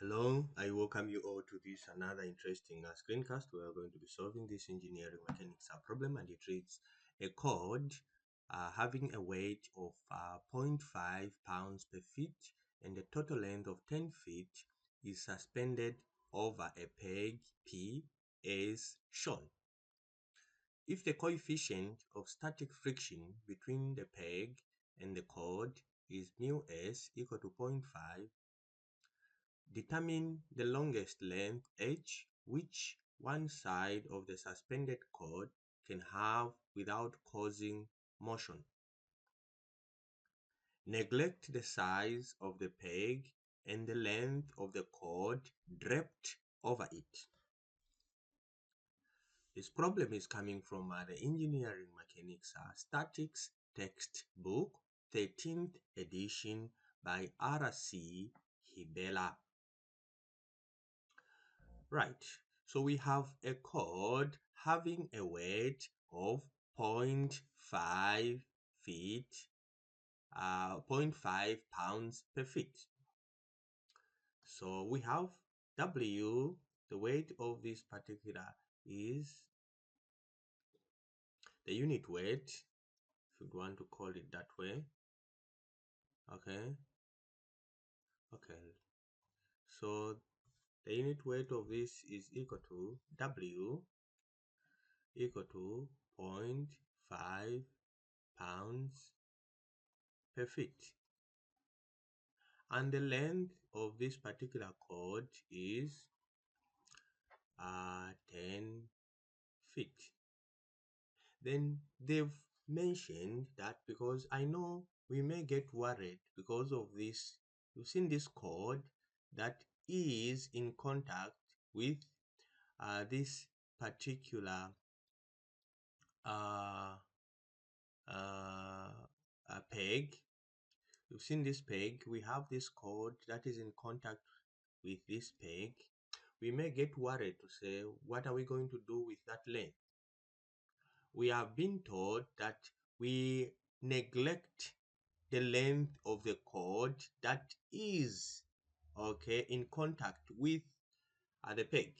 Hello, I welcome you all to this another interesting screencast. We are going to be solving this engineering mechanics problem, and it reads a cord having a weight of zero point 0.5 pounds per feet and a total length of 10 feet is suspended over a peg P as shown. If the coefficient of static friction between the peg and the cord is mu s equal to zero point 0.5, determine the longest length h which one side of the suspended cord can have without causing motion. Neglect the size of the peg and the length of the cord draped over it. This problem is coming from the Engineering Mechanics Statics textbook, 13th edition by R.C. Hibbeler. Right, so we have a cord having a weight of 0.5 feet, 0.5 pounds per feet. So we have W, the weight of this particular is the unit weight, if you want to call it that way. Okay, so the unit weight of this is equal to W equal to zero point 0.5 pounds per feet, and the length of this particular cord is 10 feet. Then they've mentioned that, because I know we may get worried because of this. You've seen this cord that is in contact with this particular uh, peg. You've seen this peg. We have this cord that is in contact with this peg. We may get worried to say, what are we going to do with that length? We have been told that we neglect the length of the cord that is in contact with the peg.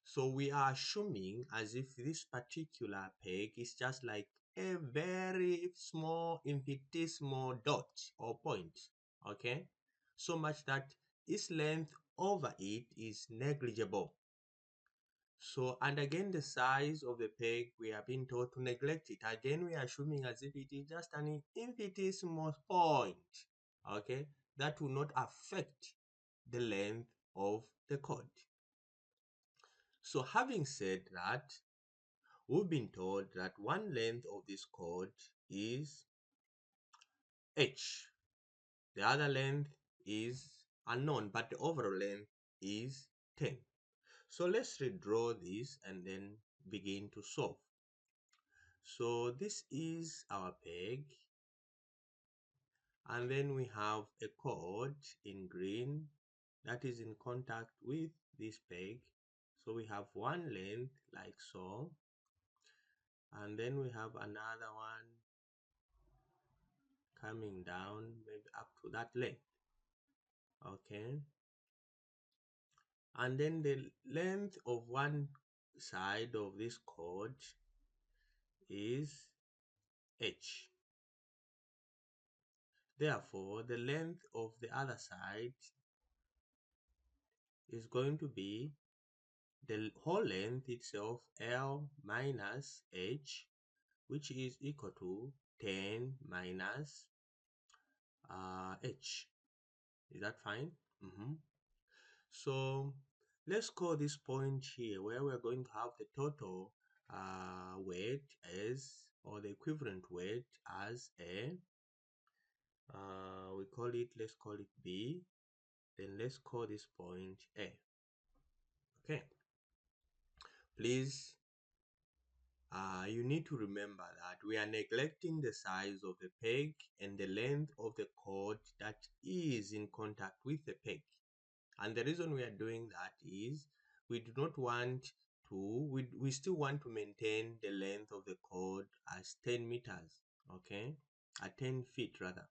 So we are assuming as if this particular peg is just like a very small infinitesimal dot or point, so much that its length over it is negligible. So, and again, the size of the peg, we are being told to neglect it. Again, we are assuming as if it is just an infinitesimal point, that will not affect the length of the cord. So, having said that, we've been told that one length of this cord is h. The other length is unknown, but the overall length is 10. So let's redraw this and then begin to solve. So this is our peg, and then we have a cord in green that is in contact with this peg. So we have one length like so, and then we have another one coming down maybe up to that length, and then the length of one side of this cord is h. Therefore, the length of the other side is going to be the whole length itself, L minus H, which is equal to 10 minus H. Is that fine? So let's call this point here where we're going to have the total weight as, or the equivalent weight as a, let's call it B. Then let's call this point A. Please, you need to remember that we are neglecting the size of the peg and the length of the cord that is in contact with the peg. And the reason we are doing that is we do not want to, we still want to maintain the length of the cord as 10 meters, at 10 feet rather.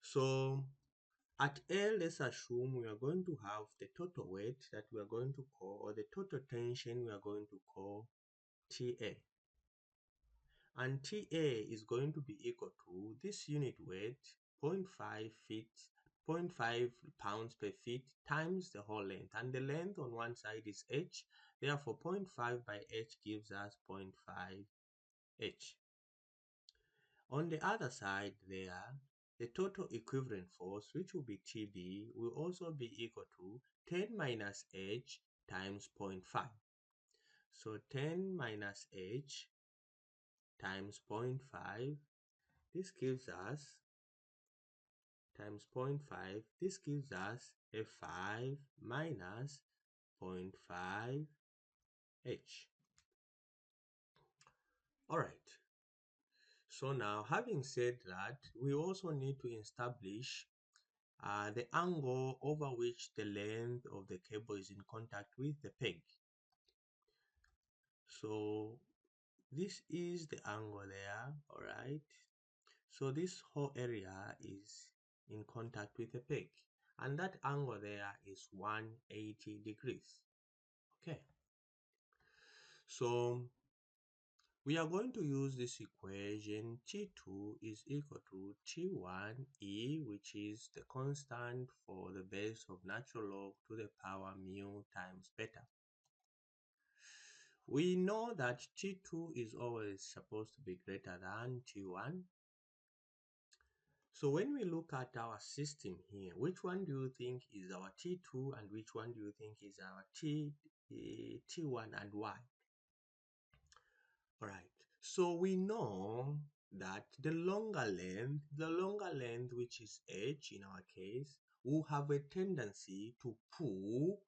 So At L, let's assume we are going to have the total weight that we are going to call, or the total tension we are going to call TA. And TA is going to be equal to this unit weight, 0.5 feet, 0.5 pounds per feet times the whole length. And the length on one side is h, therefore 0.5 by h gives us 0.5 h. On the other side there, the total equivalent force, which will be TB, will also be equal to 10 minus h times 0.5. So 10 minus h times 0.5, this gives us, times 0.5, this gives us a 5 minus 0.5 h. Alright, so now having said that, we also need to establish the angle over which the length of the cable is in contact with the peg. So this is the angle there, alright. So this whole area is in contact with the peg, and that angle there is 180 degrees. Okay, so we are going to use this equation. T2 is equal to T1E, which is the constant for the base of natural log to the power mu times beta. We know that T2 is always supposed to be greater than T1. So when we look at our system here, which one do you think is our T2 and which one do you think is our T1 and why? Alright, so we know that the longer length which is h in our case, will have a tendency to pull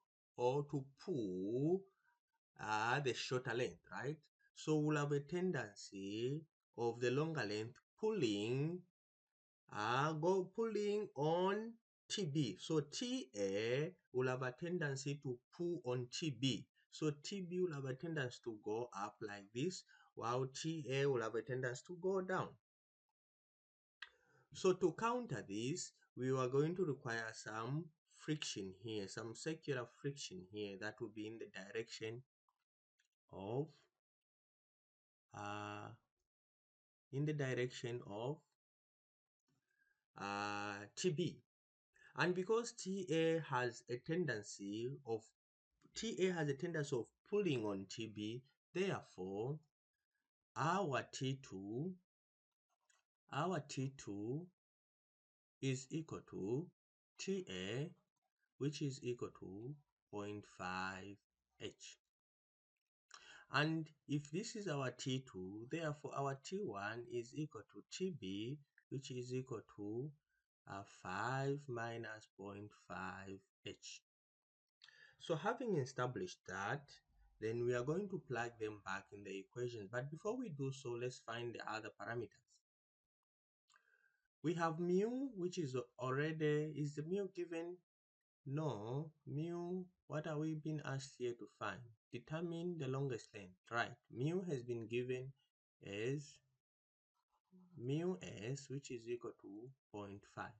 the shorter length, right? So we'll have a tendency of the longer length pulling on TB. So TA will have a tendency to pull on TB. So TB will have a tendency to go up like this, while TA will have a tendency to go down. So to counter this, we are going to require some friction here, some circular friction here that will be in the direction of TB. And because TA has a tendency of pulling on TB, therefore our T2 is equal to TA, which is equal to 0.5 H. And if this is our T2, therefore our T1 is equal to TB, which is equal to 5 minus 0.5 H. So having established that, then we are going to plug them back in the equation. But before we do so, let's find the other parameters. We have mu, which is the mu given? No, mu, what are we being asked here to find? Determine the longest length, right? Mu has been given as mu s, which is equal to 0.5.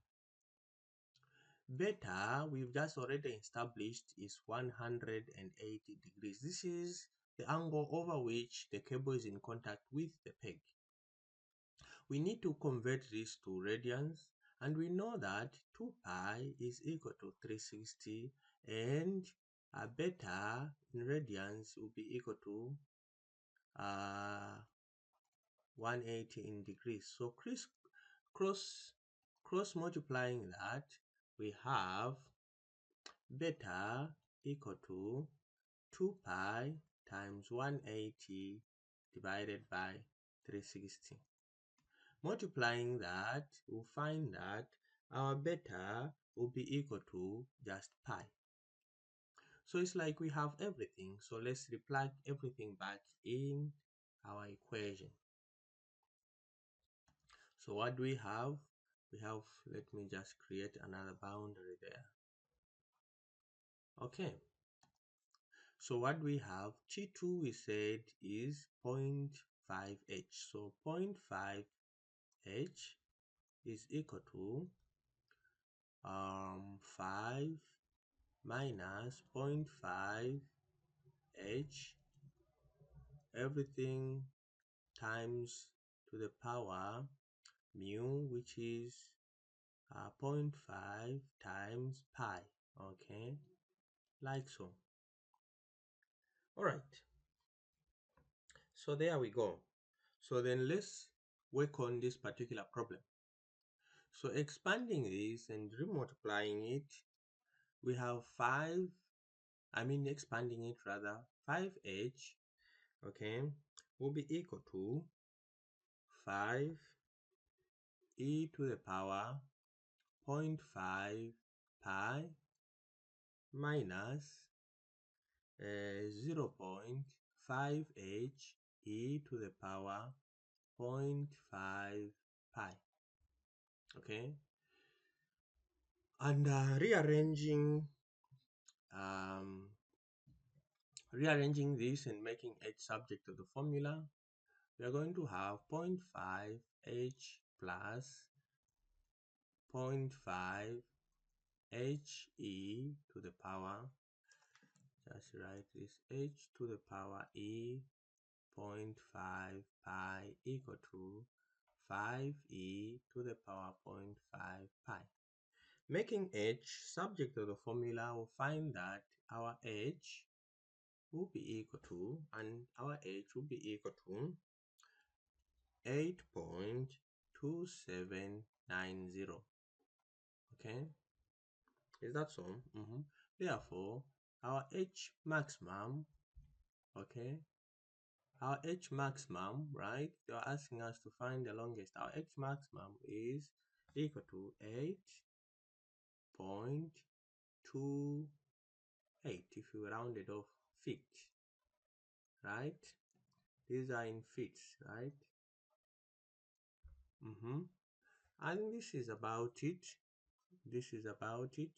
Beta, we've just already established, is 180 degrees. This is the angle over which the cable is in contact with the peg. We need to convert this to radians, and we know that 2 pi is equal to 360, and beta in radians will be equal to 180 in degrees. So cross multiplying that, we have beta equal to 2 pi times 180 divided by 360. Multiplying that, we'll find that our beta will be equal to just pi. So it's like we have everything. So let's replug everything back in our equation. So what do we have? We have, let me just create another boundary there. Okay. So what we have, T2 we said is 0.5H. So 0.5H is equal to 5 minus 0.5 h everything times to the power mu, which is zero point 0.5 times pi. Okay, like so. All right, so there we go. So then let's work on this particular problem. So expanding this and remultiplying it, we have expanding it rather, 5h, okay, will be equal to 5 e to the power 0.5 pi minus 0.5h e to the power 0.5 pi. Okay, and um, rearranging this and making h subject to the formula, we are going to have 0.5 h plus 0.5 h e to the power, just write this, h to the power e 0.5 pi equal to 5e to the power 0.5 pi. Making h subject to the formula, we'll find that our h will be equal to, and our h will be equal to 8.2790. Okay, is that so? Therefore, our h maximum, okay, our h maximum, right, they're asking us to find the longest. Our h maximum is equal to 8.28 if you round it off feet, right? These are in feet, right? And this is about it. This is about it.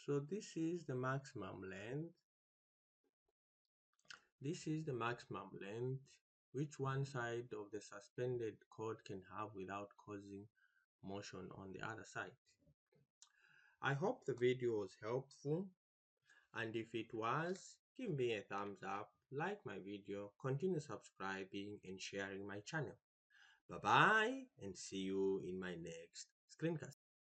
So this is the maximum length. This is the maximum length which one side of the suspended cord can have without causing motion on the other side. I hope the video was helpful, and if it was, give me a thumbs up, like my video, continue subscribing and sharing my channel. Bye bye, and see you in my next screencast.